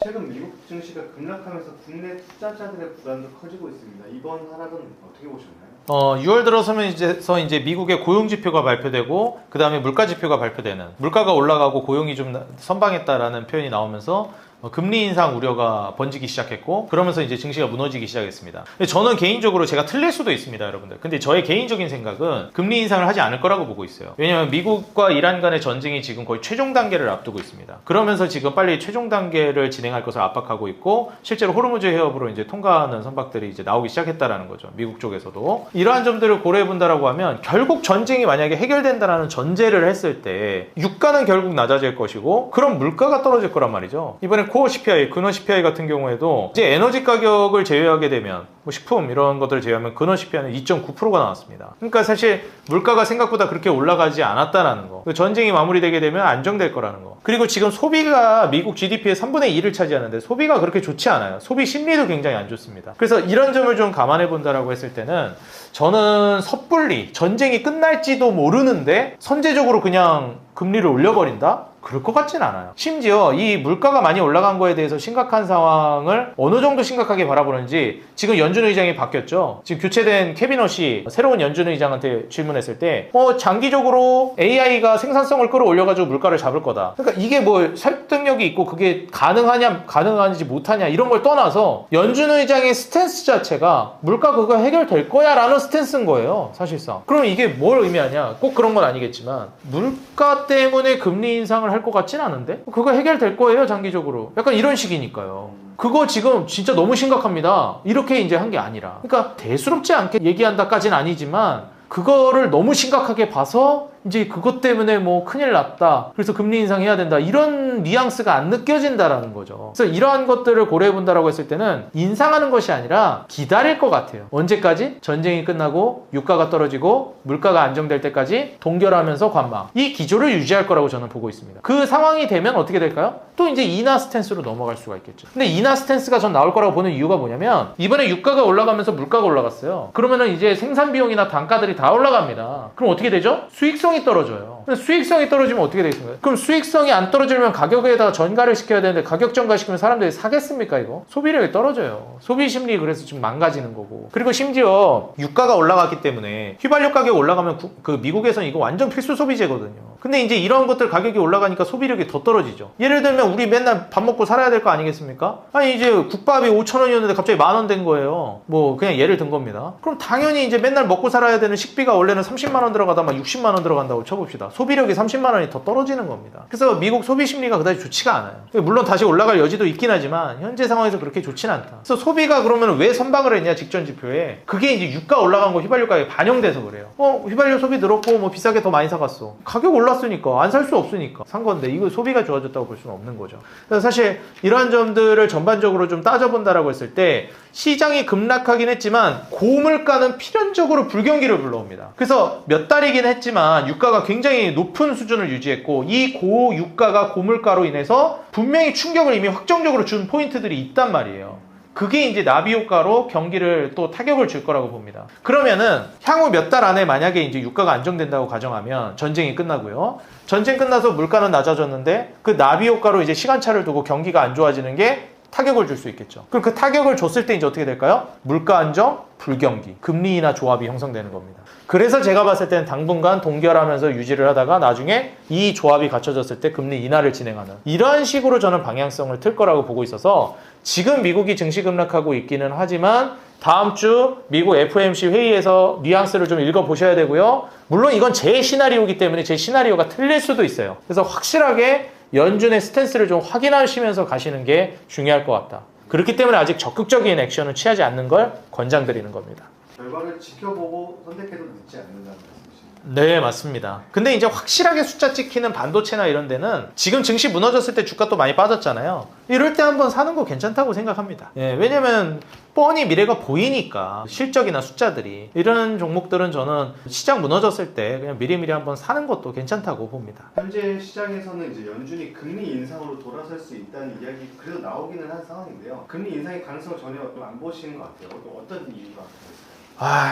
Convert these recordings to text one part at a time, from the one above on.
최근 미국 증시가 급락하면서 국내 투자자들의 부담도 커지고 있습니다. 이번 하락은 어떻게 보셨나요? 6월 들어서면 이제 미국의 고용 지표가 발표되고 그 다음에 물가 지표가 발표되는, 물가가 올라가고 고용이 좀 선방했다라는 표현이 나오면서 금리 인상 우려가 번지기 시작했고, 그러면서 이제 증시가 무너지기 시작했습니다. 근데 저는 개인적으로, 제가 틀릴 수도 있습니다, 여러분들. 근데 저의 개인적인 생각은 금리 인상을 하지 않을 거라고 보고 있어요. 왜냐하면 미국과 이란 간의 전쟁이 지금 거의 최종 단계를 앞두고 있습니다. 그러면서 지금 빨리 최종 단계를 진행할 것을 압박하고 있고, 실제로 호르무즈 해협으로 이제 통과하는 선박들이 이제 나오기 시작했다라는 거죠. 미국 쪽에서도. 이러한 점들을 고려해 본다라고 하면, 결국 전쟁이 만약에 해결된다라는 전제를 했을 때 유가는 결국 낮아질 것이고, 그럼 물가가 떨어질 거란 말이죠. 이번에 코어 CPI, 근원 CPI 같은 경우에도 이제 에너지 가격을 제외하게 되면, 뭐 식품 이런 것들을 제외하면 근원 CPI는 2.9%가 나왔습니다. 그러니까 사실 물가가 생각보다 그렇게 올라가지 않았다라는 거. 전쟁이 마무리되게 되면 안정될 거라는 거. 그리고 지금 소비가 미국 GDP의 3분의 2를 차지하는데 소비가 그렇게 좋지 않아요. 소비 심리도 굉장히 안 좋습니다. 그래서 이런 점을 좀 감안해 본다라고 했을 때는, 저는 섣불리 전쟁이 끝날지도 모르는데 선제적으로 그냥 금리를 올려버린다? 그럴 것 같진 않아요. 심지어 이 물가가 많이 올라간 거에 대해서 심각한 상황을 어느 정도 심각하게 바라보는지, 지금 연준 의장이 바뀌었죠. 지금 교체된 캐비넛이 새로운 연준 의장한테 질문했을 때 장기적으로 AI가 생산성을 끌어올려가지고 물가를 잡을 거다. 그러니까 이게 뭐 설득력이 있고 그게 가능한지 못하냐 이런 걸 떠나서 연준 의장의 스탠스 자체가 물가 그거 해결될 거야 라는 스탠스인 거예요, 사실상. 그럼 이게 뭘 의미하냐? 꼭 그런 건 아니겠지만, 물가 때문에 금리 인상을 할 것 같진 않은데? 그거 해결될 거예요, 장기적으로. 약간 이런 식이니까요. 그거 지금 진짜 너무 심각합니다. 이렇게 이제 한 게 아니라. 그러니까 대수롭지 않게 얘기한다까지는 아니지만, 그거를 너무 심각하게 봐서 이제 그것 때문에 뭐 큰일 났다, 그래서 금리 인상해야 된다, 이런 뉘앙스가 안 느껴진다라는 거죠. 그래서 이러한 것들을 고려해 본다라고 했을 때는 인상하는 것이 아니라 기다릴 것 같아요. 언제까지? 전쟁이 끝나고 유가가 떨어지고 물가가 안정될 때까지 동결하면서 관망, 이 기조를 유지할 거라고 저는 보고 있습니다. 그 상황이 되면 어떻게 될까요? 또 이제 인하 스탠스로 넘어갈 수가 있겠죠. 근데 인하 스탠스가 전 나올 거라고 보는 이유가 뭐냐면, 이번에 유가가 올라가면서 물가가 올라갔어요. 그러면은 이제 생산 비용이나 단가들이 다 올라갑니다. 그럼 어떻게 되죠? 수익성이 떨어져요. 수익성이 떨어지면 어떻게 되겠습니까? 그럼 수익성이 안 떨어지면 가격에다가 전가를 시켜야 되는데, 가격 전가시키면 사람들이 사겠습니까? 이거 소비력이 떨어져요. 소비 심리, 그래서 지금 망가지는 거고. 그리고 심지어 유가가 올라갔기 때문에 휘발유 가격 올라가면 미국에서는 이거 완전 필수 소비재거든요. 근데 이제 이런 것들 가격이 올라가니까 소비력이 더 떨어지죠. 예를 들면 우리 맨날 밥 먹고 살아야 될 거 아니겠습니까? 아니 이제 국밥이 5,000원이었는데 갑자기 10,000원 된 거예요. 뭐 그냥 예를 든 겁니다. 그럼 당연히 이제 맨날 먹고 살아야 되는 식비가 원래는 30만 원 들어가다 막 60만 원 들어간다고 쳐봅시다. 소비력이 30만 원이 더 떨어지는 겁니다. 그래서 미국 소비 심리가 그다지 좋지가 않아요. 물론 다시 올라갈 여지도 있긴 하지만 현재 상황에서 그렇게 좋진 않다. 그래서 소비가 그러면 왜 선방을 했냐, 직전 지표에. 그게 이제 유가 올라간 거 휘발유 가격에 반영돼서 그래요. 휘발유 소비 늘었고 뭐 비싸게 더 많이 사갔어. 가격 올랐으니까 안 살 수 없으니까 산 건데, 이거 소비가 좋아졌다고 볼 수는 없는 거죠. 그래서 사실 이러한 점들을 전반적으로 좀 따져본다라고 했을 때, 시장이 급락하긴 했지만 고물가는 필연적으로 불경기를 불러옵니다. 그래서 몇 달이긴 했지만 유가가 굉장히 높은 수준을 유지했고, 이 고유가가 고물가로 인해서 분명히 충격을 이미 확정적으로 준 포인트들이 있단 말이에요. 그게 이제 나비 효과로 경기를 또 타격을 줄 거라고 봅니다. 그러면은 향후 몇 달 안에 만약에 이제 유가가 안정된다고 가정하면, 전쟁이 끝나고요. 전쟁 끝나서 물가는 낮아졌는데 그 나비 효과로 이제 시간차를 두고 경기가 안 좋아지는 게 타격을 줄 수 있겠죠. 그럼 그 타격을 줬을 때 이제 어떻게 될까요? 물가 안정, 불경기, 금리 인하 조합이 형성되는 겁니다. 그래서 제가 봤을 때는 당분간 동결하면서 유지를 하다가 나중에 이 조합이 갖춰졌을 때 금리 인하를 진행하는, 이런 식으로 저는 방향성을 틀 거라고 보고 있어서, 지금 미국이 증시 급락하고 있기는 하지만 다음 주 미국 FOMC 회의에서 뉘앙스를 좀 읽어보셔야 되고요. 물론 이건 제 시나리오이기 때문에 제 시나리오가 틀릴 수도 있어요. 그래서 확실하게 연준의 스탠스를 좀 확인하시면서 가시는 게 중요할 것 같다. 그렇기 때문에 아직 적극적인 액션은 취하지 않는 걸 권장드리는 겁니다. 결과를 지켜보고 선택해도 늦지 않는다는 말씀이시죠? 네, 맞습니다. 근데 이제 확실하게 숫자 찍히는 반도체나 이런 데는 지금 증시 무너졌을 때 주가 또 많이 빠졌잖아요. 이럴 때 한번 사는 거 괜찮다고 생각합니다. 왜냐면 뻔히 미래가 보이니까, 실적이나 숫자들이. 이런 종목들은 저는 시장 무너졌을 때 그냥 미리미리 한번 사는 것도 괜찮다고 봅니다. 현재 시장에서는 이제 연준이 금리 인상으로 돌아설 수 있다는 이야기 그래도 나오기는 한 상황인데요. 금리 인상의 가능성을 전혀 안 보시는 것 같아요. 어떤 이유가 있을까요?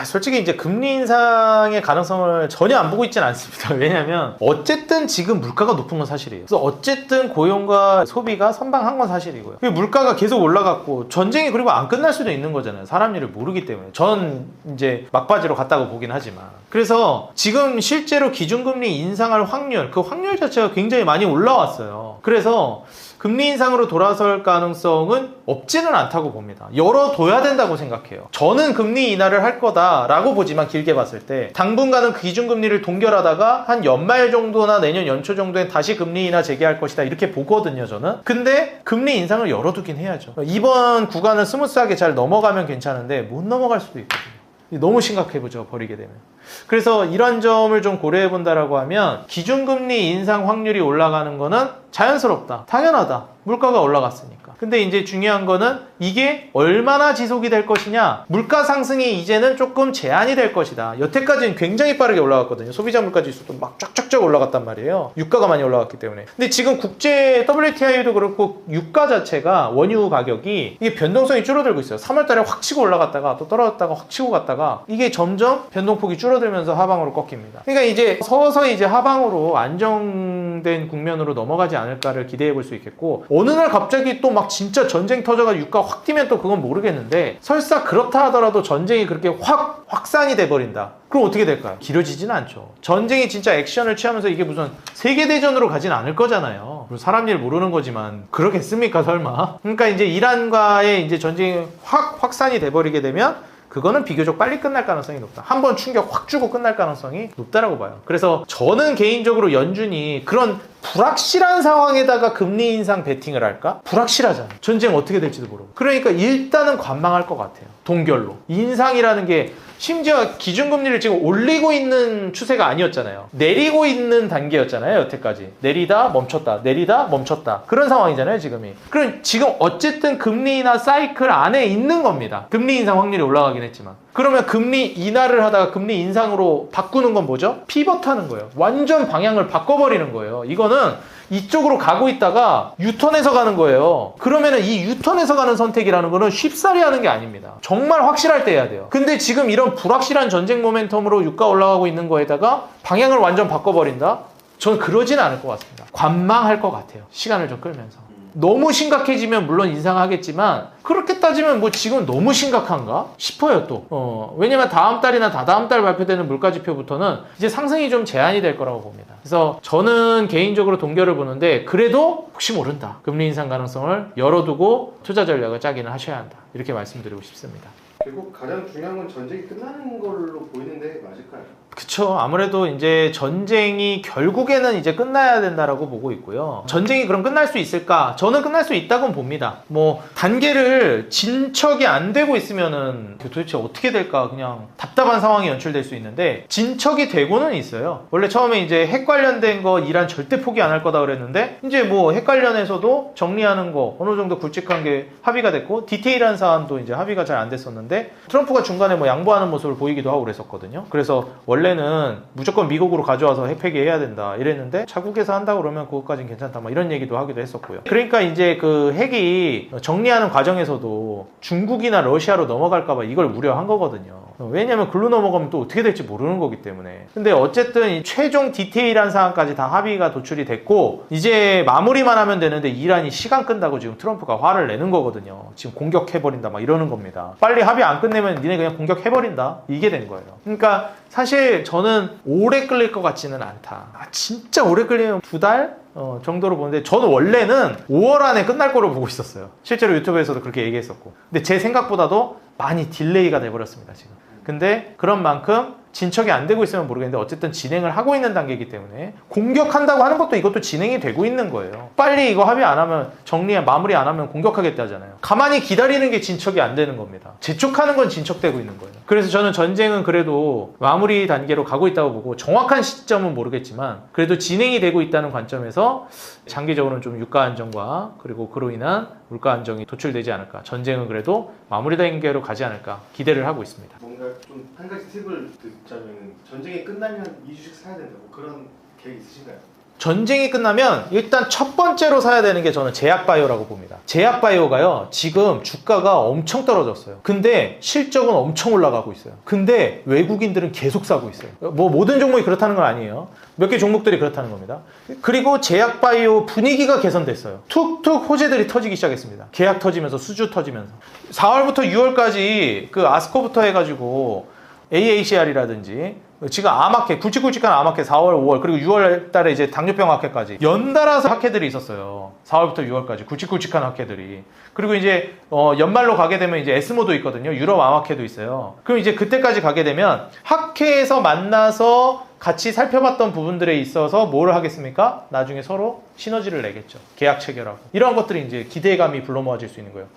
솔직히 이제 금리 인상의 가능성을 전혀 안 보고 있지는 않습니다. 왜냐면 어쨌든 지금 물가가 높은 건 사실이에요. 그래서 어쨌든 고용과 소비가 선방한 건 사실이고요. 물가가 계속 올라갔고 전쟁이 그리고 안 끝날 수도 있는 거잖아요. 사람 일을 모르기 때문에. 전 이제 막바지로 갔다고 보긴 하지만. 그래서 지금 실제로 기준금리 인상할 확률, 그 확률 자체가 굉장히 많이 올라왔어요. 그래서 금리 인상으로 돌아설 가능성은 없지는 않다고 봅니다. 열어둬야 된다고 생각해요. 저는 금리 인하를 할 거다라고 보지만 길게 봤을 때 당분간은 기준금리를 동결하다가 한 연말 정도나 내년 연초 정도엔 다시 금리 인하 재개할 것이다 이렇게 보거든요, 저는. 근데 금리 인상을 열어두긴 해야죠. 이번 구간을 스무스하게 잘 넘어가면 괜찮은데 못 넘어갈 수도 있거든요. 너무 심각해보죠, 버리게 되면. 그래서 이런 점을 좀 고려해 본다라고 하면 기준금리 인상 확률이 올라가는 거는 자연스럽다, 당연하다, 물가가 올라갔으니까. 근데 이제 중요한 거는 이게 얼마나 지속이 될 것이냐, 물가 상승이 이제는 조금 제한이 될 것이다. 여태까지는 굉장히 빠르게 올라갔거든요. 소비자 물가 지수도 막 쫙쫙쫙 올라갔단 말이에요. 유가가 많이 올라갔기 때문에. 근데 지금 국제 WTI도 그렇고 유가 자체가 원유 가격이 이게 변동성이 줄어들고 있어요. 3월달에 확 치고 올라갔다가 또 떨어졌다가 확 치고 갔다가 이게 점점 변동폭이 줄어들면서 하방으로 꺾입니다. 그러니까 이제 서서히 이제 하방으로 안정된 국면으로 넘어가지 않을까를 기대해 볼 수 있겠고, 어느 날 갑자기 또 막 진짜 전쟁 터져가 유가 확 뛰면 또 그건 모르겠는데, 설사 그렇다 하더라도 전쟁이 그렇게 확산이 돼버린다. 그럼 어떻게 될까요? 길어지지는 않죠. 전쟁이 진짜 액션을 취하면서 이게 무슨 세계대전으로 가진 않을 거잖아요. 사람 일 모르는 거지만 그러겠습니까, 설마? 그러니까 이제 이란과의 이제 전쟁이 확산이 돼버리게 되면 그거는 비교적 빨리 끝날 가능성이 높다. 한번 충격 확 주고 끝날 가능성이 높다라고 봐요. 그래서 저는 개인적으로 연준이 그런 불확실한 상황에다가 금리 인상 베팅을 할까? 불확실하잖아요. 전쟁 어떻게 될지도 모르고. 그러니까 일단은 관망할 것 같아요. 동결로. 인상이라는 게 심지어 기준금리를 지금 올리고 있는 추세가 아니었잖아요. 내리고 있는 단계였잖아요, 여태까지. 내리다 멈췄다, 내리다 멈췄다. 그런 상황이잖아요, 지금이. 그럼 지금 어쨌든 금리 인하 사이클 안에 있는 겁니다. 금리 인상 확률이 올라가긴 했지만. 그러면 금리 인하를 하다가 금리 인상으로 바꾸는 건 뭐죠? 피벗하는 거예요. 완전 방향을 바꿔버리는 거예요. 이거는 이쪽으로 가고 있다가 유턴해서 가는 거예요. 그러면은 이 유턴해서 가는 선택이라는 거는 쉽사리 하는 게 아닙니다. 정말 확실할 때 해야 돼요. 근데 지금 이런 불확실한 전쟁 모멘텀으로 유가 올라가고 있는 거에다가 방향을 완전 바꿔버린다? 저는 그러진 않을 것 같습니다. 관망할 것 같아요. 시간을 좀 끌면서. 너무 심각해지면 물론 인상하겠지만 그렇게 따지면 뭐 지금 너무 심각한가 싶어요 또. 왜냐면 다음 달이나 다다음 달 발표되는 물가지표부터는 이제 상승이 좀 제한이 될 거라고 봅니다. 그래서 저는 개인적으로 동결을 보는데, 그래도 혹시 모른다, 금리 인상 가능성을 열어두고 투자 전략을 짜기는 하셔야 한다, 이렇게 말씀드리고 싶습니다. 결국 가장 중요한 건 전쟁이 끝나는 걸로 보이는데 맞을까요? 그쵸. 아무래도 이제 전쟁이 결국에는 이제 끝나야 된다라고 보고 있고요. 전쟁이 그럼 끝날 수 있을까? 저는 끝날 수 있다고 봅니다. 뭐 단계를 진척이 안 되고 있으면은 도대체 어떻게 될까, 그냥 답답한 상황이 연출될 수 있는데, 진척이 되고는 있어요. 원래 처음에 이제 핵 관련된 거 이란 절대 포기 안 할 거다 그랬는데, 이제 뭐 핵 관련해서도 정리하는 거 어느 정도 굵직한 게 합의가 됐고, 디테일한 사안도 이제 합의가 잘 안 됐었는데 트럼프가 중간에 뭐 양보하는 모습을 보이기도 하고 그랬었거든요. 그래서 원래는 무조건 미국으로 가져와서 핵 폐기해야 된다 이랬는데, 자국에서 한다고 그러면 그것까지는 괜찮다, 막 이런 얘기도 하기도 했었고요. 그러니까 이제 그 핵이 정리하는 과정에서도 중국이나 러시아로 넘어갈까봐 이걸 우려한 거거든요. 왜냐면 글로 넘어가면 또 어떻게 될지 모르는 거기 때문에. 근데 어쨌든 이 최종 디테일한 사항까지 다 합의가 도출이 됐고, 이제 마무리만 하면 되는데 이란이 시간 끈다고 지금 트럼프가 화를 내는 거거든요. 지금 공격해버린다 막 이러는 겁니다. 빨리 합의 안 끝내면 니네 그냥 공격해버린다, 이게 된 거예요. 그러니까 사실 저는 오래 끌릴 것 같지는 않다. 진짜 오래 끌리면 2달? 정도로 보는데, 저는 원래는 5월 안에 끝날 거로 보고 있었어요. 실제로 유튜브에서도 그렇게 얘기했었고. 근데 제 생각보다도 많이 딜레이가 돼버렸습니다, 지금. 근데 그런 만큼 진척이 안 되고 있으면 모르겠는데 어쨌든 진행을 하고 있는 단계이기 때문에, 공격한다고 하는 것도 이것도 진행이 되고 있는 거예요. 빨리 이거 합의 안 하면, 마무리 안 하면 공격하겠다 하잖아요. 가만히 기다리는 게 진척이 안 되는 겁니다. 재촉하는 건 진척되고 있는 거예요. 그래서 저는 전쟁은 그래도 마무리 단계로 가고 있다고 보고, 정확한 시점은 모르겠지만 그래도 진행이 되고 있다는 관점에서 장기적으로는 좀 유가 안정과 그리고 그로 인한 물가 안정이 도출되지 않을까, 전쟁은 그래도 마무리 단계로 가지 않을까 기대를 하고 있습니다. 뭔가 좀 한 가지 팁을 듣자면, 전쟁이 끝나면 이 주식 사야 된다고, 그런 계획 있으신가요? 전쟁이 끝나면 일단 첫 번째로 사야 되는 게 저는 제약바이오라고 봅니다. 제약바이오가요, 지금 주가가 엄청 떨어졌어요. 근데 실적은 엄청 올라가고 있어요. 근데 외국인들은 계속 사고 있어요. 뭐 모든 종목이 그렇다는 건 아니에요. 몇 개 종목들이 그렇다는 겁니다. 그리고 제약바이오 분위기가 개선됐어요. 툭툭 호재들이 터지기 시작했습니다. 계약 터지면서 수주 터지면서 4월부터 6월까지 그 아스코부터 해가지고 AACR이라든지 지금 암학회, 굵직굵직한 암학회 4월, 5월 그리고 6월 달에 이제 당뇨병 학회까지 연달아서 학회들이 있었어요. 4월부터 6월까지 굵직굵직한 학회들이. 그리고 이제 연말로 가게 되면 이제 에스모도 있거든요. 유럽 암학회도 있어요. 그럼 이제 그때까지 가게 되면 학회에서 만나서 같이 살펴봤던 부분들에 있어서 뭘 하겠습니까? 나중에 서로 시너지를 내겠죠. 계약 체결하고. 이런 것들이 이제 기대감이 불러 모아질 수 있는 거예요.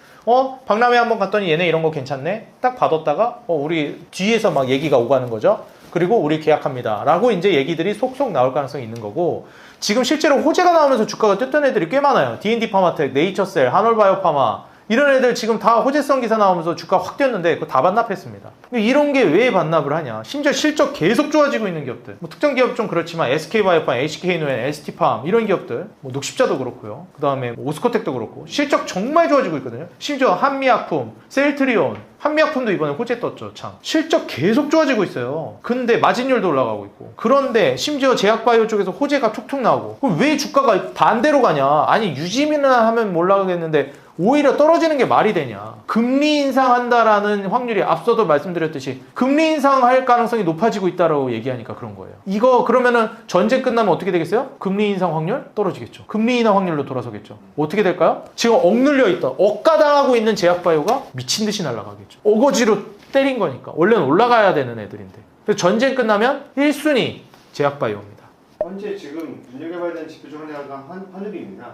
박람회 한번 갔더니 얘네 이런 거 괜찮네? 딱 받았다가 우리 뒤에서 막 얘기가 오가는 거죠. 그리고 우리 계약합니다. 라고 이제 얘기들이 속속 나올 가능성이 있는 거고, 지금 실제로 호재가 나오면서 주가가 뛰었던 애들이 꽤 많아요. D&D 파마텍, 네이처셀, 한올바이오파마 이런 애들 지금 다 호재성 기사 나오면서 주가 확 뛰었는데 그거 다 반납했습니다. 이런 게 왜 반납을 하냐? 심지어 실적 계속 좋아지고 있는 기업들, 뭐 특정 기업 좀 그렇지만 SK바이오팜, HK노엔, ST팜 이런 기업들, 뭐 녹십자도 그렇고요. 그 다음에 오스코텍도 그렇고 실적 정말 좋아지고 있거든요. 심지어 한미약품, 셀트리온, 한미약품도 이번에 호재 떴죠. 참 실적 계속 좋아지고 있어요. 근데 마진율도 올라가고 있고, 그런데 심지어 제약바이오 쪽에서 호재가 툭툭 나오고, 그럼 왜 주가가 반대로 가냐? 아니 유지미나 하면 몰라가겠는데 오히려 떨어지는 게 말이 되냐? 금리 인상한다라는 확률이 앞서도 말씀드렸듯이 금리 인상할 가능성이 높아지고 있다라고 얘기하니까 그런 거예요. 이거 그러면은 전쟁 끝나면 어떻게 되겠어요? 금리 인상 확률 떨어지겠죠. 금리 인하 확률로 돌아서겠죠. 어떻게 될까요? 지금 억눌려 있다, 억가당하고 있는 제약바이오가 미친 듯이 날아가겠죠. 어거지로 때린 거니까. 원래는 올라가야 되는 애들인데. 그래서 전쟁 끝나면 1순위 제약바이오입니다. 현재 지금 눈여겨봐야 되는 지표 중 하나가 환율입니다.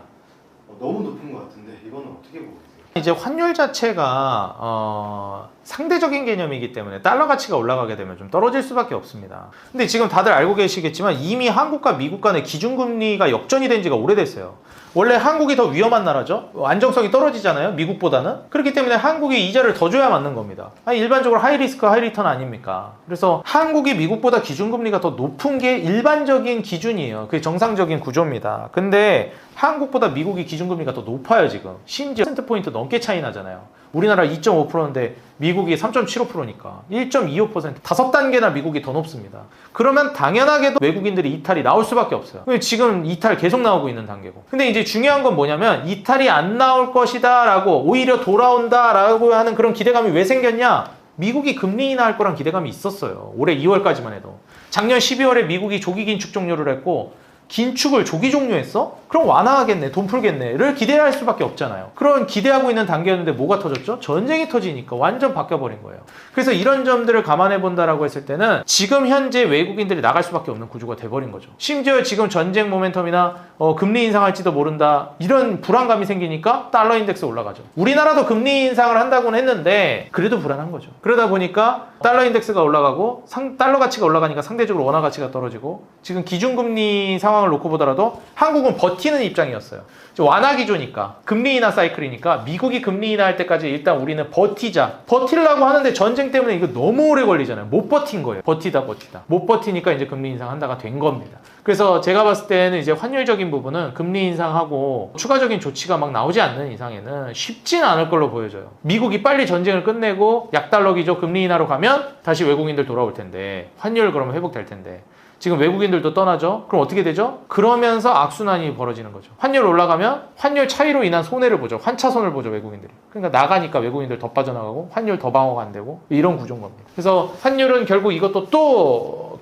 너무 높은 것 같은데 이거는 어떻게 보고 계세요? 이제 환율 자체가 상대적인 개념이기 때문에 달러 가치가 올라가게 되면 좀 떨어질 수밖에 없습니다. 근데 지금 다들 알고 계시겠지만 이미 한국과 미국 간의 기준금리가 역전이 된 지가 오래됐어요. 원래 한국이 더 위험한 나라죠. 안정성이 떨어지잖아요, 미국보다는. 그렇기 때문에 한국이 이자를 더 줘야 맞는 겁니다. 아니, 일반적으로 하이리스크 하이리턴 아닙니까? 그래서 한국이 미국보다 기준금리가 더 높은 게 일반적인 기준이에요. 그게 정상적인 구조입니다. 근데 한국보다 미국이 기준금리가 더 높아요. 지금 심지어 1%포인트 넘게 차이 나잖아요. 우리나라 2.5%인데 미국이 3.75%니까 1.25%, 5단계나 미국이 더 높습니다. 그러면 당연하게도 외국인들이 이탈이 나올 수밖에 없어요. 지금 이탈 계속 나오고 있는 단계고. 근데 이제 중요한 건 뭐냐면 이탈이 안 나올 것이다 라고, 오히려 돌아온다 라고 하는 그런 기대감이 왜 생겼냐? 미국이 금리 인하할 거란 기대감이 있었어요. 올해 2월까지만 해도. 작년 12월에 미국이 조기 긴축 종료를 했고, 긴축을 조기 종료했어? 그럼 완화하겠네, 돈 풀겠네를 기대할 수밖에 없잖아요. 그런 기대하고 있는 단계였는데 뭐가 터졌죠? 전쟁이 터지니까 완전 바뀌어버린 거예요. 그래서 이런 점들을 감안해 본다라고 했을 때는 지금 현재 외국인들이 나갈 수밖에 없는 구조가 돼버린 거죠. 심지어 지금 전쟁 모멘텀이나 금리 인상할지도 모른다, 이런 불안감이 생기니까 달러 인덱스 올라가죠. 우리나라도 금리 인상을 한다고는 했는데 그래도 불안한 거죠. 그러다 보니까 달러 인덱스가 올라가고 달러 가치가 올라가니까 상대적으로 원화 가치가 떨어지고, 지금 기준금리 상황을 놓고 보더라도 한국은 버티는 입장이었어요. 완화 기조니까, 금리 인하 사이클이니까 미국이 금리 인하할 때까지 일단 우리는 버티려고 하는데 전쟁 때문에 이거 너무 오래 걸리잖아요. 못 버틴 거예요. 버티다 못 버티니까 이제 금리 인상한다가 된 겁니다. 그래서 제가 봤을 때는 이제 환율적인 부분은 금리 인상하고 추가적인 조치가 막 나오지 않는 이상에는 쉽지는 않을 걸로 보여져요. 미국이 빨리 전쟁을 끝내고 약달러 기조 금리 인하로 가면 다시 외국인들 돌아올 텐데, 환율 그러면 회복될 텐데, 지금 외국인들도 떠나죠? 그럼 어떻게 되죠? 그러면서 악순환이 벌어지는 거죠. 환율 올라가면 환율 차이로 인한 손해를 보죠. 환차손을 보죠, 외국인들이. 그러니까 나가니까 외국인들 더 빠져나가고 환율 더 방어가 안 되고, 이런 구조인 겁니다. 그래서 환율은 결국 이것도 또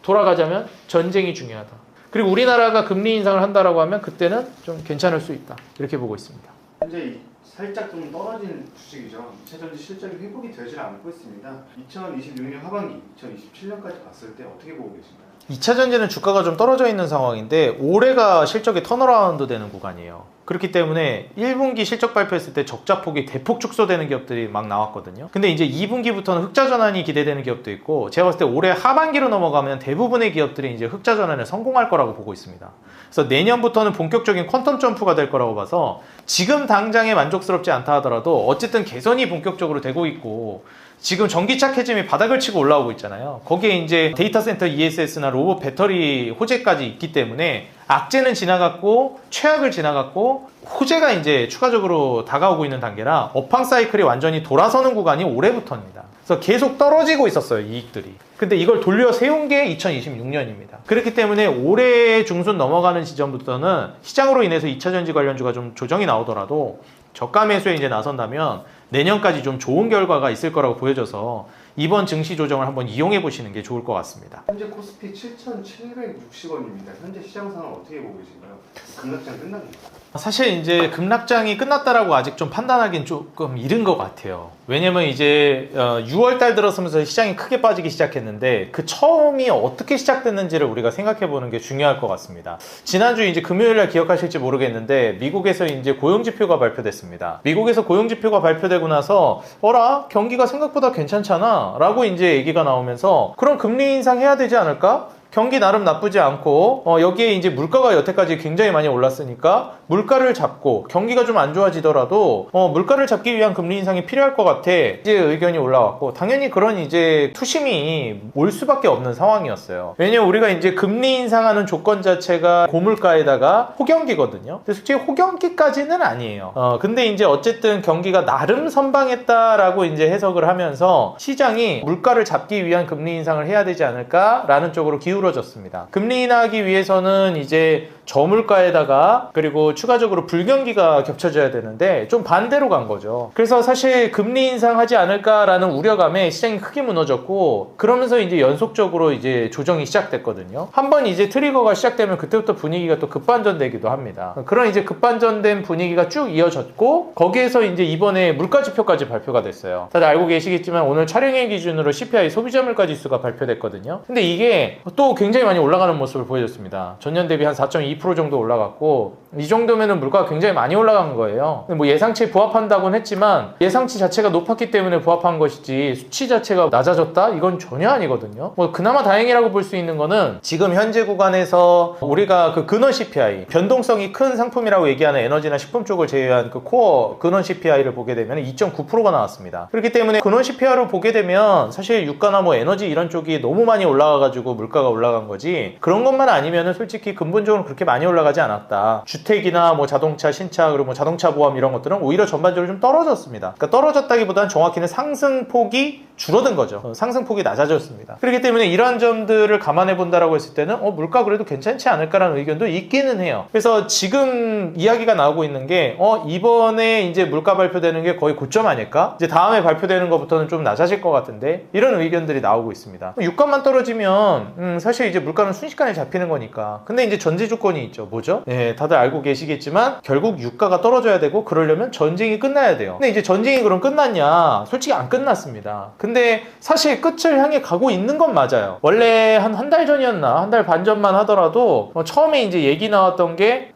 돌아가자면 전쟁이 중요하다. 그리고 우리나라가 금리 인상을 한다라고 하면 그때는 좀 괜찮을 수 있다, 이렇게 보고 있습니다. 현재 살짝 좀 떨어진 주식이죠. 2차전지 실적이 회복이 되질 않고 있습니다. 2026년 하반기, 2027년까지 봤을 때 어떻게 보고 계신가요? 2차 전지는 주가가 좀 떨어져 있는 상황인데 올해가 실적이 턴어라운드 되는 구간이에요. 그렇기 때문에 1분기 실적 발표했을 때 적자폭이 대폭 축소되는 기업들이 막 나왔거든요. 근데 이제 2분기부터는 흑자 전환이 기대되는 기업도 있고, 제가 봤을 때 올해 하반기로 넘어가면 대부분의 기업들이 이제 흑자 전환에 성공할 거라고 보고 있습니다. 그래서 내년부터는 본격적인 퀀텀 점프가 될 거라고 봐서 지금 당장에 만족스럽지 않다 하더라도 어쨌든 개선이 본격적으로 되고 있고, 지금 전기차 캐즘이 바닥을 치고 올라오고 있잖아요. 거기에 이제 데이터 센터 ESS나 로봇 배터리 호재까지 있기 때문에 악재는 지나갔고 최악을 지나갔고 호재가 이제 추가적으로 다가오고 있는 단계라 업황 사이클이 완전히 돌아서는 구간이 올해부터입니다. 그래서 계속 떨어지고 있었어요, 이익들이. 근데 이걸 돌려 세운 게 2026년입니다. 그렇기 때문에 올해 중순 넘어가는 지점부터는 시장으로 인해서 2차전지 관련주가 좀 조정이 나오더라도 저가 매수에 이제 나선다면 내년까지 좀 좋은 결과가 있을 거라고 보여져서 이번 증시 조정을 한번 이용해 보시는 게 좋을 것 같습니다. 현재 코스피 7,760원입니다. 현재 시장 상황 어떻게 보고 계신가요? 급락장 끝납니까? 사실 이제 급락장이 끝났다라고 아직 좀 판단하기는 조금 이른 것 같아요. 왜냐면 이제 6월달 들어서면서 시장이 크게 빠지기 시작했는데 그 처음이 어떻게 시작됐는지를 우리가 생각해 보는 게 중요할 것 같습니다. 지난주 이제 금요일날 기억하실지 모르겠는데 미국에서 이제 고용지표가 발표됐습니다. 미국에서 고용지표가 발표되고 나서 어라? 경기가 생각보다 괜찮잖아 라고 이제 얘기가 나오면서 그럼 금리 인상해야 되지 않을까? 경기 나름 나쁘지 않고 여기에 이제 물가가 여태까지 굉장히 많이 올랐으니까 물가를 잡고 경기가 좀 안 좋아지더라도 물가를 잡기 위한 금리 인상이 필요할 것 같아 이제 의견이 올라왔고 당연히 그런 이제 투심이 올 수밖에 없는 상황이었어요. 왜냐면 우리가 이제 금리 인상하는 조건 자체가 고물가에다가 호경기거든요. 근데 솔직히 호경기까지는 아니에요. 근데 이제 어쨌든 경기가 나름 선방했다라고 이제 해석을 하면서 시장이 물가를 잡기 위한 금리 인상을 해야 되지 않을까라는 쪽으로 기울어졌습니다. 금리 인하하기 위해서는 이제 저물가에다가 그리고 추가적으로 불경기가 겹쳐져야 되는데 좀 반대로 간 거죠. 그래서 사실 금리 인상하지 않을까라는 우려감에 시장이 크게 무너졌고 그러면서 이제 연속적으로 이제 조정이 시작됐거든요. 한번 이제 트리거가 시작되면 그때부터 분위기가 또 급반전되기도 합니다. 그런 이제 급반전된 분위기가 쭉 이어졌고 거기에서 이제 이번에 물가 지표까지 발표가 됐어요. 다들 알고 계시겠지만 오늘 촬영일 기준으로 CPI 소비자 물가 지수가 발표됐거든요. 근데 이게 또 굉장히 많이 올라가는 모습을 보여줬습니다. 전년 대비 한 4.2% 정도 올라갔고 이 정도면은 물가가 굉장히 많이 올라간 거예요. 뭐 예상치에 부합한다고는 했지만 예상치 자체가 높았기 때문에 부합한 것이지 수치 자체가 낮아졌다? 이건 전혀 아니거든요. 뭐 그나마 다행이라고 볼 수 있는 거는 지금 현재 구간에서 우리가 그 근원 CPI 변동성이 큰 상품이라고 얘기하는 에너지나 식품 쪽을 제외한 그 코어 근원 CPI를 보게 되면 2.9%가 나왔습니다. 그렇기 때문에 근원 CPI를 보게 되면 사실 유가나 뭐 에너지 이런 쪽이 너무 많이 올라가가지고 물가가 올라간 거지 그런 것만 아니면은 솔직히 근본적으로 그렇게 많이 올라가지 않았다. 주택이나 뭐 자동차 신차 그리고 뭐 자동차 보험 이런 것들은 오히려 전반적으로 좀 떨어졌습니다. 그러니까 떨어졌다기보다는 정확히는 상승폭이 줄어든 거죠. 상승폭이 낮아졌습니다. 그렇기 때문에 이러한 점들을 감안해 본다라고 했을 때는 물가 그래도 괜찮지 않을까라는 의견도 있기는 해요. 그래서 지금 이야기가 나오고 있는 게 이번에 이제 물가 발표되는 게 거의 고점 아닐까? 이제 다음에 발표되는 것부터는 좀 낮아질 것 같은데 이런 의견들이 나오고 있습니다. 유가만 떨어지면 사실 이제 물가는 순식간에 잡히는 거니까. 근데 이제 전제 조건이 있죠. 뭐죠? 네, 다들 알고 계시겠지만 결국 유가가 떨어져야 되고 그러려면 전쟁이 끝나야 돼요. 근데 이제 전쟁이 그럼 끝났냐? 솔직히 안 끝났습니다. 근데 사실 끝을 향해 가고 있는 건 맞아요. 원래 한 달 전이었나? 한 달 반 전만 하더라도 처음에 이제 얘기 나왔던 게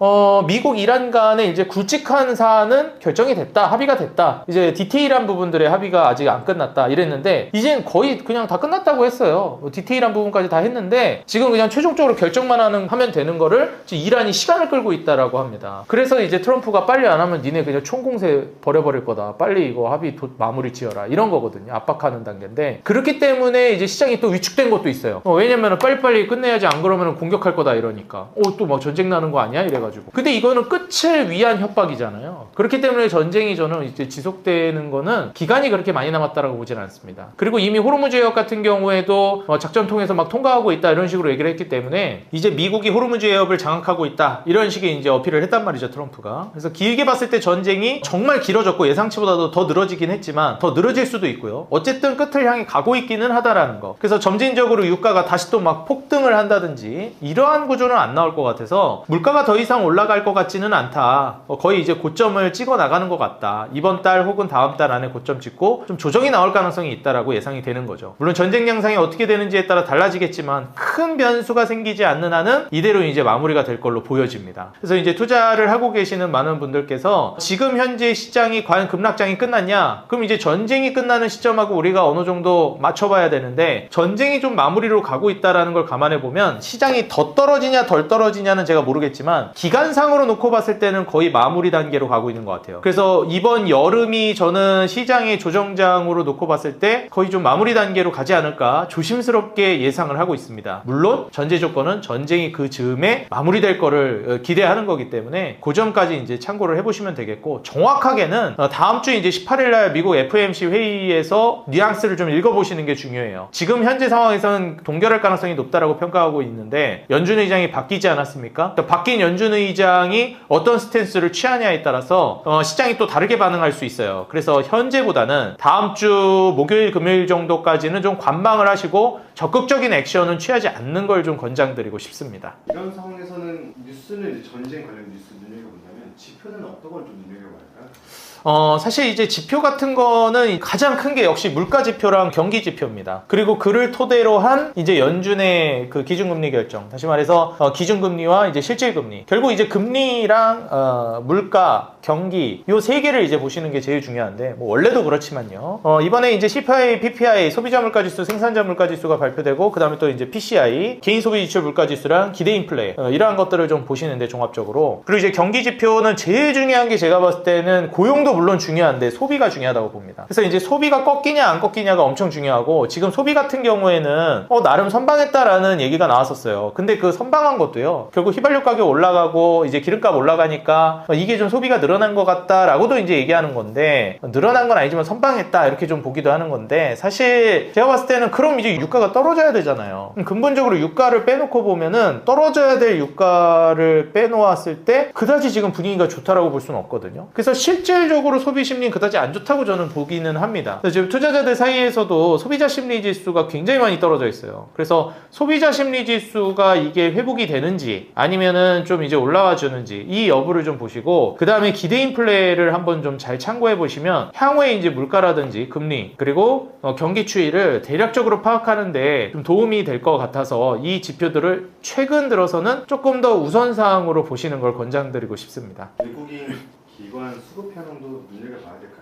미국 이란 간의 이제 굵직한 사안은 결정이 됐다. 합의가 됐다. 이제 디테일한 부분들의 합의가 아직 안 끝났다. 이랬는데 이젠 거의 그냥 다 끝났다고 했어요. 디테일한 부분까지 다 했는데 지금 그냥 최종적으로 결정만 하면 되는 거를 이란이 시간을 끌고 있다라고 합니다. 그래서 이제 트럼프가 빨리 안 하면 니네 그냥 총공세 버려버릴 거다. 빨리 이거 합의 마무리 지어라. 이런 거거든요. 압박하는 단계인데 그렇기 때문에 이제 시장이 또 위축된 것도 있어요. 왜냐면 빨리빨리 끝내야지 안 그러면 공격할 거다 이러니까 또 막 전쟁 나는 거 아니야? 이래가지고 근데 이거는 끝을 위한 협박이잖아요. 그렇기 때문에 전쟁이 저는 이제 지속되는 거는 기간이 그렇게 많이 남았다라고 보지는 않습니다. 그리고 이미 호르무즈 해협 같은 경우에도 작전 통해서 막 통과하고 있다 이런 식으로 얘기를 했기 때문에 이제 미국이 호르무즈 해협을 장악하고 있다 이런 식의 이제 어필을 했단 말이죠. 트럼프가. 그래서 길게 봤을 때 전쟁이 정말 길어졌고 예상치보다도 더 늘어지긴 했지만 더 늘어질 수도 있고요. 어쨌든 끝을 향해 가고 있기는 하다라는 거. 그래서 점진적으로 유가가 다시 또 막 폭등을 한다든지 이러한 구조는 안 나올 것 같아서 물가가 더 이상 올라갈 것 같지는 않다. 거의 이제 고점을 찍어 나가는 것 같다. 이번 달 혹은 다음 달 안에 고점 찍고 좀 조정이 나올 가능성이 있다라고 예상이 되는 거죠. 물론 전쟁 양상이 어떻게 되는지에 따라 달라지겠지만 큰 변수가 생기지 않는 한은 이대로 이제 마무리가 될 될 걸로 보여집니다. 그래서 이제 투자를 하고 계시는 많은 분들께서 지금 현재 시장이 과연 급락장이 끝났냐? 그럼 이제 전쟁이 끝나는 시점하고 우리가 어느 정도 맞춰봐야 되는데, 전쟁이 좀 마무리로 가고 있다라는 걸 감안해 보면 시장이 더 떨어지냐 덜 떨어지냐는 제가 모르겠지만 기간상으로 놓고 봤을 때는 거의 마무리 단계로 가고 있는 것 같아요. 그래서 이번 여름이 저는 시장의 조정장으로 놓고 봤을 때 거의 좀 마무리 단계로 가지 않을까 조심스럽게 예상을 하고 있습니다. 물론 전제 조건은 전쟁이 그 즈음에 마무리될 거를 기대하는 거기 때문에 그 점까지 이제 참고를 해보시면 되겠고, 정확하게는 다음 주 이제 18일날 미국 FOMC 회의에서 뉘앙스를 좀 읽어보시는 게 중요해요. 지금 현재 상황에서는 동결할 가능성이 높다라고 평가하고 있는데 연준 의장이 바뀌지 않았습니까? 바뀐 연준 의장이 어떤 스탠스를 취하냐에 따라서 시장이 또 다르게 반응할 수 있어요. 그래서 현재보다는 다음 주 목요일 금요일 정도까지는 좀 관망을 하시고 적극적인 액션은 취하지 않는 걸 좀 권장드리고 싶습니다. 이런 상황에서는 뉴스는 이제 전쟁 관련 뉴스 눈여겨본다면 지표는 어떤 걸 좀 눈여겨봐야 할까요? 사실 이제 지표 같은 거는 가장 큰 게 역시 물가 지표랑 경기 지표입니다. 그리고 그를 토대로 한 이제 연준의 그 기준금리 결정, 다시 말해서 기준금리와 이제 실질금리, 결국 이제 금리랑 물가, 경기 요 세 개를 이제 보시는 게 제일 중요한데, 뭐 원래도 그렇지만요. 이번에 이제 CPI, PPI 소비자 물가지수, 생산자 물가지수가 발표되고, 그 다음에 또 이제 PCI 개인 소비 지출 물가지수랑 기대 인플레 이러한 것들을 좀 보시는데 종합적으로. 그리고 이제 경기 지표는 제일 중요한 게 제가 봤을 때는 고용도 물론 중요한데 소비가 중요하다고 봅니다. 그래서 이제 소비가 꺾이냐 안 꺾이냐가 엄청 중요하고, 지금 소비 같은 경우에는 나름 선방했다라는 얘기가 나왔었어요. 근데 그 선방한 것도요, 결국 휘발유 가격 올라가고 이제 기름값 올라가니까 이게 좀 소비가 늘어난 것 같다라고도 이제 얘기하는 건데, 늘어난 건 아니지만 선방했다 이렇게 좀 보기도 하는 건데, 사실 제가 봤을 때는 그럼 이제 유가가 떨어져야 되잖아요. 근본적으로 유가를 빼놓고 보면은 떨어져야 될 유가를 빼놓았을 때 그다지 지금 분위기가 좋다라고 볼 수는 없거든요. 그래서 실질적으로 소비 심리는 그다지 안 좋다고 저는 보기는 합니다. 그래서 지금 투자자들 사이에서도 소비자 심리 지수가 굉장히 많이 떨어져 있어요. 그래서 소비자 심리 지수가 이게 회복이 되는지 아니면은 좀 이제 올라와 주는지 이 여부를 좀 보시고, 그 다음에 기대 인플레를 한번 좀 잘 참고해 보시면 향후에 이제 물가라든지 금리 그리고 경기 추이를 대략적으로 파악하는데 좀 도움이 될 것 같아서 이 지표들을 최근 들어서는 조금 더 우선사항으로 보시는 걸 권장드리고 싶습니다. 외국인 기관 수급 현황도 눈여겨봐야 될까요?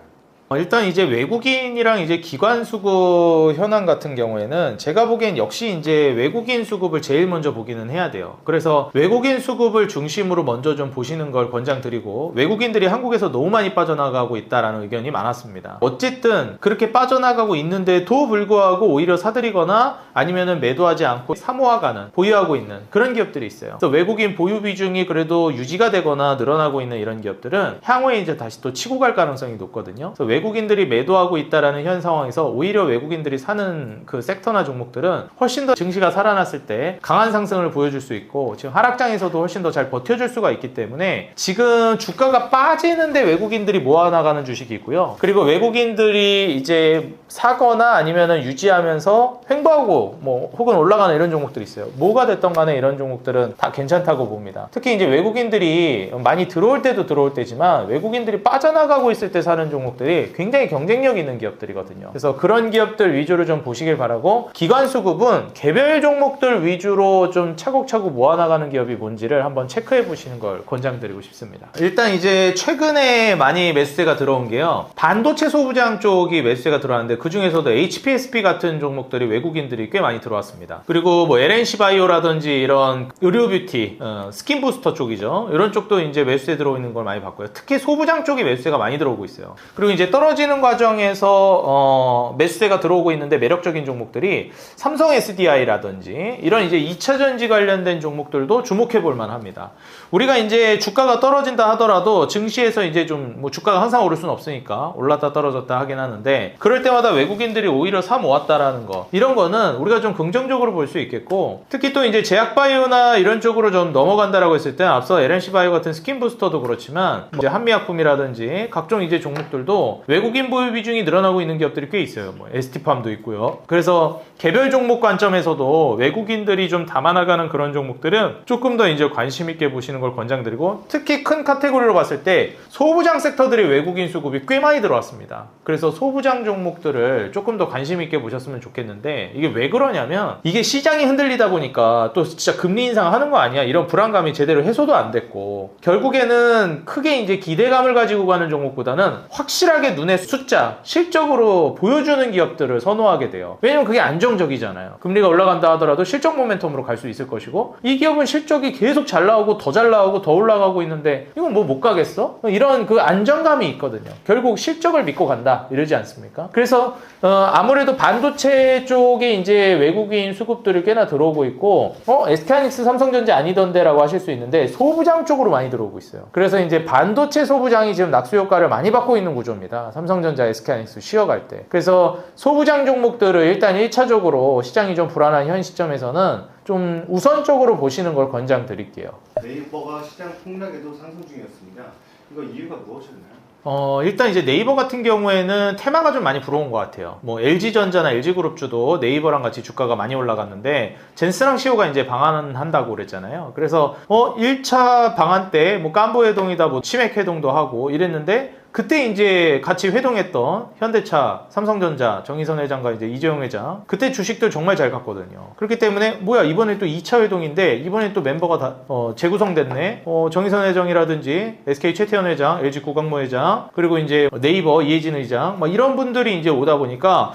일단 이제 외국인이랑 이제 기관 수급 현황 같은 경우에는 제가 보기엔 역시 이제 외국인 수급을 제일 먼저 보기는 해야 돼요. 그래서 외국인 수급을 중심으로 먼저 좀 보시는 걸 권장드리고, 외국인들이 한국에서 너무 많이 빠져나가고 있다라는 의견이 많았습니다. 어쨌든 그렇게 빠져나가고 있는데도 불구하고 오히려 사들이거나 아니면은 매도하지 않고 사모아가는, 보유하고 있는 그런 기업들이 있어요. 그래서 외국인 보유 비중이 그래도 유지가 되거나 늘어나고 있는 이런 기업들은 향후에 이제 다시 또 치고 갈 가능성이 높거든요. 그래서 외국인들이 매도하고 있다라는 현 상황에서 오히려 외국인들이 사는 그 섹터나 종목들은 훨씬 더 증시가 살아났을 때 강한 상승을 보여줄 수 있고, 지금 하락장에서도 훨씬 더 잘 버텨줄 수가 있기 때문에 지금 주가가 빠지는데 외국인들이 모아나가는 주식이 있고요. 그리고 외국인들이 이제 사거나 아니면은 유지하면서 횡보하고 뭐 혹은 올라가는 이런 종목들이 있어요. 뭐가 됐던 간에 이런 종목들은 다 괜찮다고 봅니다. 특히 이제 외국인들이 많이 들어올 때도 들어올 때지만 외국인들이 빠져나가고 있을 때 사는 종목들이 굉장히 경쟁력 있는 기업들이거든요. 그래서 그런 기업들 위주로 좀 보시길 바라고, 기관 수급은 개별 종목들 위주로 좀 차곡차곡 모아나가는 기업이 뭔지를 한번 체크해 보시는 걸 권장드리고 싶습니다. 일단 이제 최근에 많이 매수세가 들어온 게요, 반도체 소부장 쪽이 매수세가 들어왔는데 그 중에서도 HPSP 같은 종목들이 외국인들이 꽤 많이 들어왔습니다. 그리고 뭐 LNC 바이오라든지 이런 의료 뷰티, 스킨 부스터 쪽이죠. 이런 쪽도 이제 매수세 들어오는 걸 많이 봤고요. 특히 소부장 쪽이 매수세가 많이 들어오고 있어요. 그리고 이제 떨어지는 과정에서 매수세가 들어오고 있는데 매력적인 종목들이 삼성 SDI라든지 이런 이제 2차전지 관련된 종목들도 주목해 볼 만합니다. 우리가 이제 주가가 떨어진다 하더라도 증시에서 이제 좀 뭐 주가가 항상 오를 수는 없으니까 올랐다 떨어졌다 하긴 하는데, 그럴 때마다 외국인들이 오히려 사 모았다라는 거, 이런 거는 우리가 좀 긍정적으로 볼 수 있겠고, 특히 또 이제 제약바이오나 이런 쪽으로 좀 넘어간다라고 했을 때 앞서 LNC바이오 같은 스킨 부스터도 그렇지만 이제 한미약품이라든지 각종 이제 종목들도 외국인 보유 비중이 늘어나고 있는 기업들이 꽤 있어요. 뭐 ST팜도 있고요. 그래서 개별 종목 관점에서도 외국인들이 좀 담아나가는 그런 종목들은 조금 더 이제 관심 있게 보시는 걸 권장드리고, 특히 큰 카테고리로 봤을 때 소부장 섹터들이 외국인 수급이 꽤 많이 들어왔습니다. 그래서 소부장 종목들을 조금 더 관심 있게 보셨으면 좋겠는데, 이게 왜 그러냐면 이게 시장이 흔들리다 보니까 또 진짜 금리 인상하는 거 아니야 이런 불안감이 제대로 해소도 안 됐고, 결국에는 크게 이제 기대감을 가지고 가는 종목보다는 확실하게 눈에 숫자, 실적으로 보여주는 기업들을 선호하게 돼요. 왜냐면 그게 안정적이잖아요. 금리가 올라간다 하더라도 실적 모멘텀으로 갈 수 있을 것이고, 이 기업은 실적이 계속 잘 나오고 더 잘 나오고 더 올라가고 있는데 이건 뭐 못 가겠어? 이런 그 안정감이 있거든요. 결국 실적을 믿고 간다 이러지 않습니까? 그래서 아무래도 반도체 쪽에 이제 외국인 수급들이 꽤나 들어오고 있고, SK하이닉스 삼성전자 아니던데 라고 하실 수 있는데 소부장 쪽으로 많이 들어오고 있어요. 그래서 이제 반도체 소부장이 지금 낙수 효과를 많이 받고 있는 구조입니다. 삼성전자, SK하이닉스 쉬어갈 때. 그래서 소부장 종목들을 일단 1차적으로 시장이 좀 불안한 현 시점에서는 좀 우선적으로 보시는 걸 권장드릴게요. 네이버가 시장 폭락에도 상승 중이었습니다. 이거 이유가 무엇이었나요? 일단 이제 네이버 같은 경우에는 테마가 좀 많이 불어온 것 같아요. 뭐 LG전자나 LG그룹주도 네이버랑 같이 주가가 많이 올라갔는데, 젠스랑 시오가 이제 방한한다고 그랬잖아요. 그래서 1차 방한 때 뭐 깐부회동이다 뭐 치맥회동도 하고 이랬는데, 그때 이제 같이 회동했던 현대차, 삼성전자, 정의선 회장과 이제 이재용 회장, 그때 주식들 정말 잘 갔거든요. 그렇기 때문에 뭐야 이번에 또 2차 회동인데 이번에 또 멤버가 다 재구성됐네. 정의선 회장이라든지 SK 최태원 회장, LG 구광모 회장, 그리고 이제 네이버 이해진 회장, 막 이런 분들이 이제 오다 보니까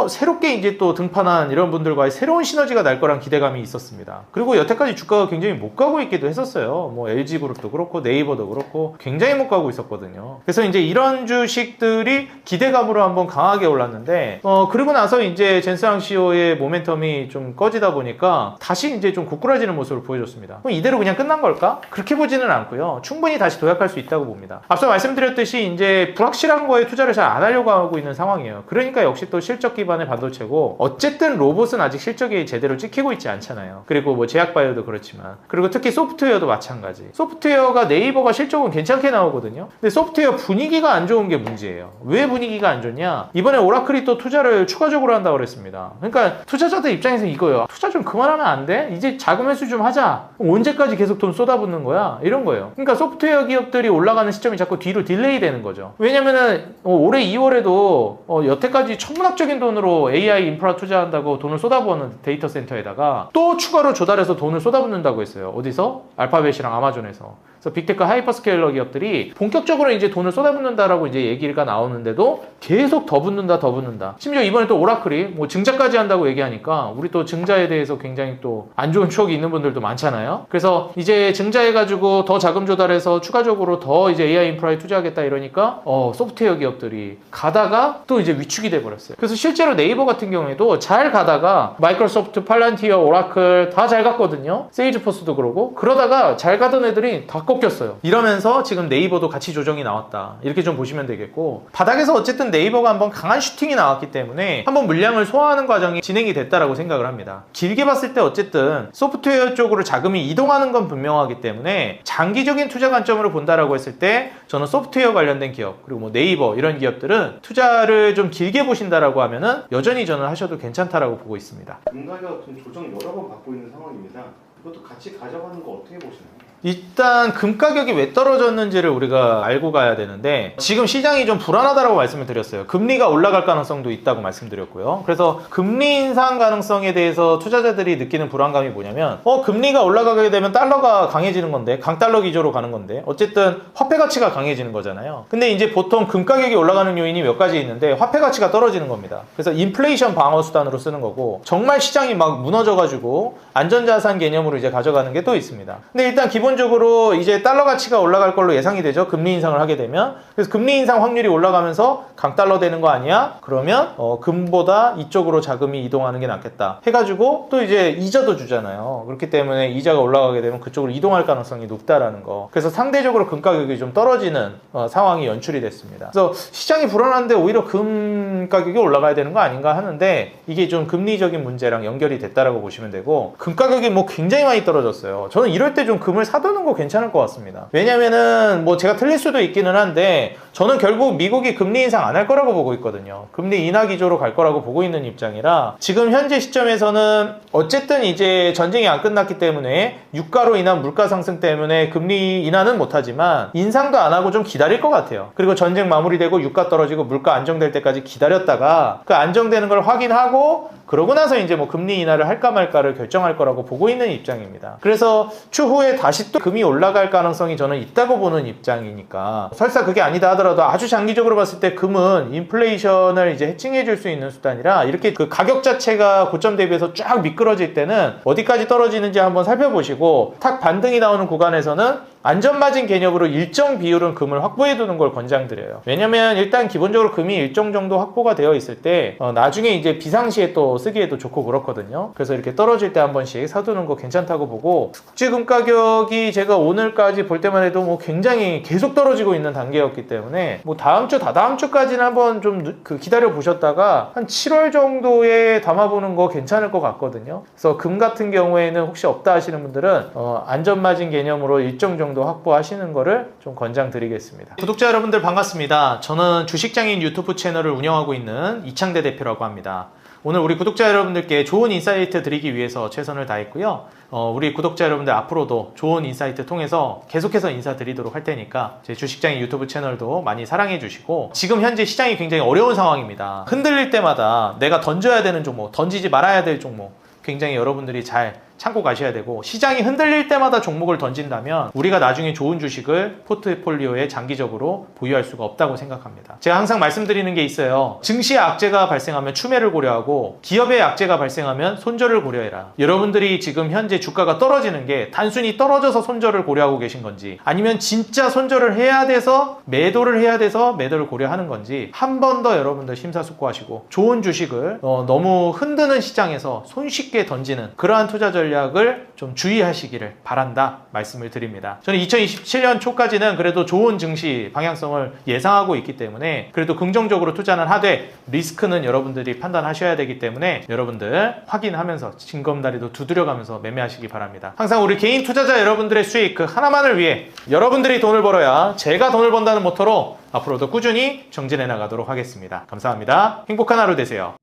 새롭게 이제 또 등판한 이런 분들과의 새로운 시너지가 날 거란 기대감이 있었습니다. 그리고 여태까지 주가가 굉장히 못 가고 있기도 했었어요. 뭐 LG 그룹도 그렇고 네이버도 그렇고 굉장히 못 가고 있었거든요. 그래서 이제 이런 주식들이 기대감으로 한번 강하게 올랐는데, 그리고 나서 이제 젠스랑 시오의 모멘텀이 좀 꺼지다 보니까 다시 이제 좀 고꾸라지는 모습을 보여줬습니다. 그럼 이대로 그냥 끝난 걸까? 그렇게 보지는 않고요. 충분히 다시 도약할 수 있다고 봅니다. 앞서 말씀드렸듯이 이제 불확실한 거에 투자를 잘 안 하려고 하고 있는 상황이에요. 그러니까 역시 또 실적 기반의 반도체고, 어쨌든 로봇은 아직 실적이 제대로 찍히고 있지 않잖아요. 그리고 뭐 제약바이오도 그렇지만, 그리고 특히 소프트웨어도 마찬가지. 소프트웨어가 네이버가 실적은 괜찮게 나오거든요. 근데 소프트웨어 분위기가 안 좋은 게 문제예요. 왜 분위기가 안 좋냐? 이번에 오라클이 또 투자를 추가적으로 한다고 그랬습니다. 그러니까 투자자들 입장에서 이거예요. 투자 좀 그만하면 안 돼? 이제 자금 회수 좀 하자. 언제까지 계속 돈 쏟아붓는 거야? 이런 거예요. 그러니까 소프트웨어 기업들이 올라가는 시점이 자꾸 뒤로 딜레이 되는 거죠. 왜냐면은 올해 2월에도 여태까지 천문학적인 돈으로 AI 인프라 투자한다고 돈을 쏟아부었는 데이터 센터에다가 또 추가로 조달해서 돈을 쏟아붓는다고 했어요. 어디서? 알파벳이랑 아마존에서. 그래서 빅테크 하이퍼스케일러 기업들이 본격적으로 이제 돈을 쏟아붓는다라고 이제 얘기가 나오는데도 계속 더 붓는다. 심지어 이번에 또 오라클이 뭐 증자까지 한다고 얘기하니까, 우리 또 증자에 대해서 굉장히 또 안 좋은 추억이 있는 분들도 많잖아요. 그래서 이제 증자해가지고 더 자금 조달해서 추가적으로 더 이제 AI 인프라에 투자하겠다 이러니까 소프트웨어 기업들이 가다가 또 이제 위축이 돼버렸어요. 그래서 실제로 네이버 같은 경우에도 잘 가다가 마이크로소프트, 팔란티어, 오라클 다 잘 갔거든요. 세일즈포스도 그러고. 그러다가 잘 가던 애들이 다 꺾였어요. 이러면서 지금 네이버도 같이 조정이 나왔다, 이렇게 좀 보시면 되겠고, 바닥에서 어쨌든 네이버가 한번 강한 슈팅이 나왔기 때문에 한번 물량을 소화하는 과정이 진행이 됐다라고 생각을 합니다. 길게 봤을 때 어쨌든 소프트웨어 쪽으로 자금이 이동하는 건 분명하기 때문에 장기적인 투자 관점으로 본다라고 했을 때 저는 소프트웨어 관련된 기업, 그리고 뭐 네이버 이런 기업들은 투자를 좀 길게 보신다라고 하면은 여전히 저는 하셔도 괜찮다라고 보고 있습니다. 금가격 좀 조정 여러 번 받고 있는 상황입니다. 이것도 같이 가져가는 거 어떻게 보시나요? 일단 금 가격이 왜 떨어졌는지를 우리가 알고 가야 되는데, 지금 시장이 좀 불안하다고 말씀을 드렸어요. 금리가 올라갈 가능성도 있다고 말씀드렸고요. 그래서 금리 인상 가능성에 대해서 투자자들이 느끼는 불안감이 뭐냐면, 금리가 올라가게 되면 달러가 강해지는 건데, 강달러 기조로 가는 건데, 어쨌든 화폐 가치가 강해지는 거잖아요. 근데 이제 보통 금 가격이 올라가는 요인이 몇 가지 있는데, 화폐 가치가 떨어지는 겁니다. 그래서 인플레이션 방어 수단으로 쓰는 거고, 정말 시장이 막 무너져가지고 안전자산 개념으로 이제 가져가는 게 또 있습니다. 근데 일단 기본적으로 이제 달러 가치가 올라갈 걸로 예상이 되죠. 금리 인상을 하게 되면. 그래서 금리 인상 확률이 올라가면서 강달러 되는 거 아니야? 그러면 금보다 이쪽으로 자금이 이동하는 게 낫겠다 해가지고 또 이제 이자도 주잖아요. 그렇기 때문에 이자가 올라가게 되면 그쪽으로 이동할 가능성이 높다라는 거. 그래서 상대적으로 금 가격이 좀 떨어지는 상황이 연출이 됐습니다. 그래서 시장이 불안한데 오히려 금 가격이 올라가야 되는 거 아닌가 하는데, 이게 좀 금리적인 문제랑 연결이 됐다라고 보시면 되고, 금 가격이 뭐 굉장히 많이 떨어졌어요. 저는 이럴 때 좀 금을 사도 사두는 거 괜찮을 것 같습니다. 왜냐면은 뭐 제가 틀릴 수도 있기는 한데 저는 결국 미국이 금리 인상 안 할 거라고 보고 있거든요. 금리 인하 기조로 갈 거라고 보고 있는 입장이라 지금 현재 시점에서는 어쨌든 이제 전쟁이 안 끝났기 때문에 유가로 인한 물가 상승 때문에 금리 인하는 못하지만 인상도 안 하고 좀 기다릴 것 같아요. 그리고 전쟁 마무리되고 유가 떨어지고 물가 안정될 때까지 기다렸다가 그 안정되는 걸 확인하고 그러고 나서 이제 뭐 금리 인하를 할까 말까를 결정할 거라고 보고 있는 입장입니다. 그래서 추후에 다시 또 금이 올라갈 가능성이 저는 있다고 보는 입장이니까 설사 그게 아니다 하더라도 아주 장기적으로 봤을 때 금은 인플레이션을 이제 해칭해 줄 수 있는 수단이라 이렇게 그 가격 자체가 고점 대비해서 쫙 미끄러질 때는 어디까지 떨어지는지 한번 살펴보시고 탁 반등이 나오는 구간에서는 안전마진 개념으로 일정 비율은 금을 확보해 두는 걸 권장드려요. 왜냐면 일단 기본적으로 금이 일정 정도 확보가 되어 있을 때 나중에 이제 비상시에 또 쓰기에도 좋고 그렇거든요. 그래서 이렇게 떨어질 때 한 번씩 사두는 거 괜찮다고 보고 국제금 가격이 제가 오늘까지 볼 때만 해도 뭐 굉장히 계속 떨어지고 있는 단계였기 때문에 뭐 다음 주 다다음 주까지는 한번 좀 그 기다려 보셨다가 한 7월 정도에 담아보는 거 괜찮을 것 같거든요. 그래서 금 같은 경우에는 혹시 없다 하시는 분들은 안전마진 개념으로 일정 정도 확보하시는 거를 좀 권장드리겠습니다. 구독자 여러분들 반갑습니다. 저는 주식장인 유튜브 채널을 운영하고 있는 이창대 대표라고 합니다. 오늘 우리 구독자 여러분들께 좋은 인사이트 드리기 위해서 최선을 다했고요. 우리 구독자 여러분들 앞으로도 좋은 인사이트 통해서 계속해서 인사드리도록 할 테니까 제 주식장인 유튜브 채널도 많이 사랑해 주시고 지금 현재 시장이 굉장히 어려운 상황입니다. 흔들릴 때마다 내가 던져야 되는 종목, 던지지 말아야 될 종목 굉장히 여러분들이 잘 참고 가셔야 되고 시장이 흔들릴 때마다 종목을 던진다면 우리가 나중에 좋은 주식을 포트폴리오에 장기적으로 보유할 수가 없다고 생각합니다. 제가 항상 말씀드리는 게 있어요. 증시의 악재가 발생하면 추매를 고려하고 기업의 악재가 발생하면 손절을 고려해라. 여러분들이 지금 현재 주가가 떨어지는 게 단순히 떨어져서 손절을 고려하고 계신 건지 아니면 진짜 손절을 해야 돼서 매도를 해야 돼서 매도를 고려하는 건지 한 번 더 여러분들 심사숙고하시고 좋은 주식을 너무 흔드는 시장에서 손쉽게 던지는 그러한 투자 전략을 좀 주의하시기를 바란다 말씀을 드립니다. 저는 2027년 초까지는 그래도 좋은 증시 방향성을 예상하고 있기 때문에 그래도 긍정적으로 투자는 하되 리스크는 여러분들이 판단하셔야 되기 때문에 여러분들 확인하면서 징검다리도 두드려가면서 매매하시기 바랍니다. 항상 우리 개인 투자자 여러분들의 수익 그 하나만을 위해 여러분들이 돈을 벌어야 제가 돈을 번다는 모토로 앞으로도 꾸준히 정진해 나가도록 하겠습니다. 감사합니다. 행복한 하루 되세요.